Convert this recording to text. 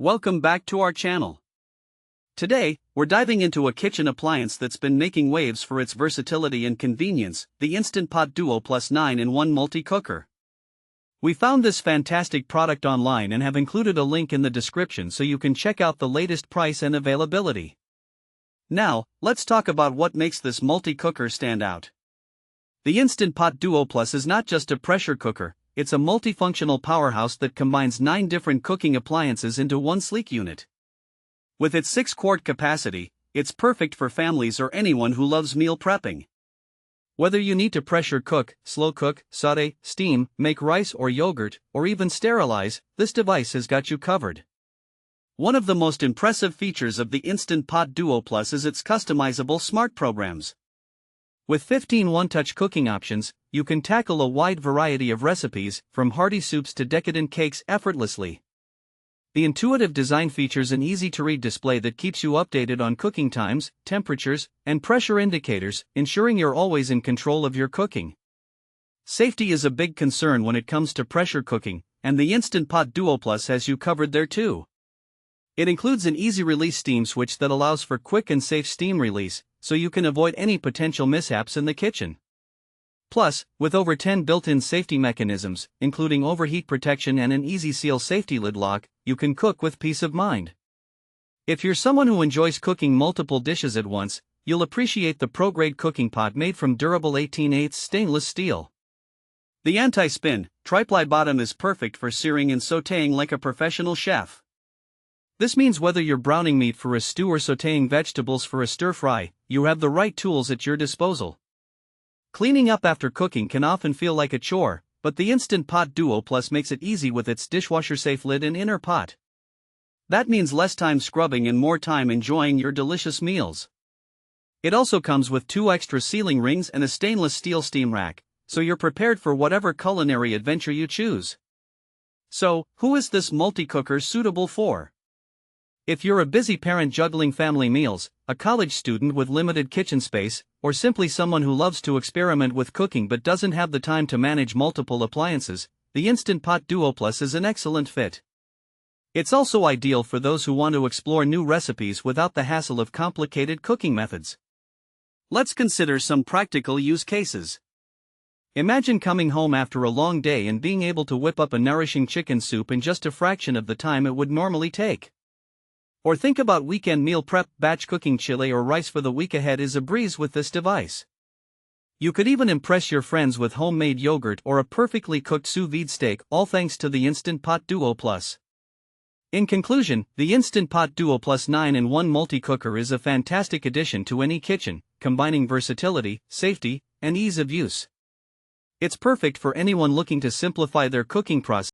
Welcome back to our channel. Today, we're diving into a kitchen appliance that's been making waves for its versatility and convenience, the Instant Pot Duo Plus 9-in-1 Multi-Cooker. We found this fantastic product online and have included a link in the description so you can check out the latest price and availability. Now, let's talk about what makes this multi-cooker stand out. The Instant Pot Duo Plus is not just a pressure cooker, it's a multifunctional powerhouse that combines 9 different cooking appliances into one sleek unit. With its 6-quart capacity, it's perfect for families or anyone who loves meal prepping. Whether you need to pressure cook, slow cook, saute, steam, make rice or yogurt, or even sterilize, this device has got you covered. One of the most impressive features of the Instant Pot Duo Plus is its customizable smart programs. With 15 one-touch cooking options, you can tackle a wide variety of recipes, from hearty soups to decadent cakes effortlessly. The intuitive design features an easy-to-read display that keeps you updated on cooking times, temperatures, and pressure indicators, ensuring you're always in control of your cooking. Safety is a big concern when it comes to pressure cooking, and the Instant Pot Duo Plus has you covered there too. It includes an easy-release steam switch that allows for quick and safe steam release, so you can avoid any potential mishaps in the kitchen. Plus, with over 10 built-in safety mechanisms, including overheat protection and an easy seal safety lid lock, you can cook with peace of mind. If you're someone who enjoys cooking multiple dishes at once, you'll appreciate the pro-grade cooking pot made from durable 18/8 stainless steel. The anti-spin, tri-ply bottom is perfect for searing and sautéing like a professional chef. This means whether you're browning meat for a stew or sautéing vegetables for a stir-fry, you have the right tools at your disposal. Cleaning up after cooking can often feel like a chore, but the Instant Pot Duo Plus makes it easy with its dishwasher-safe lid and inner pot. That means less time scrubbing and more time enjoying your delicious meals. It also comes with 2 extra sealing rings and a stainless steel steam rack, so you're prepared for whatever culinary adventure you choose. So, who is this multi-cooker suitable for? If you're a busy parent juggling family meals, a college student with limited kitchen space, or simply someone who loves to experiment with cooking but doesn't have the time to manage multiple appliances, the Instant Pot Duo Plus is an excellent fit. It's also ideal for those who want to explore new recipes without the hassle of complicated cooking methods. Let's consider some practical use cases. Imagine coming home after a long day and being able to whip up a nourishing chicken soup in just a fraction of the time it would normally take. Or think about weekend meal prep. Batch cooking chili or rice for the week ahead is a breeze with this device. You could even impress your friends with homemade yogurt or a perfectly cooked sous vide steak, all thanks to the Instant Pot Duo Plus. In conclusion, the Instant Pot Duo Plus 9-in-1 multi-cooker is a fantastic addition to any kitchen, combining versatility, safety, and ease of use. It's perfect for anyone looking to simplify their cooking process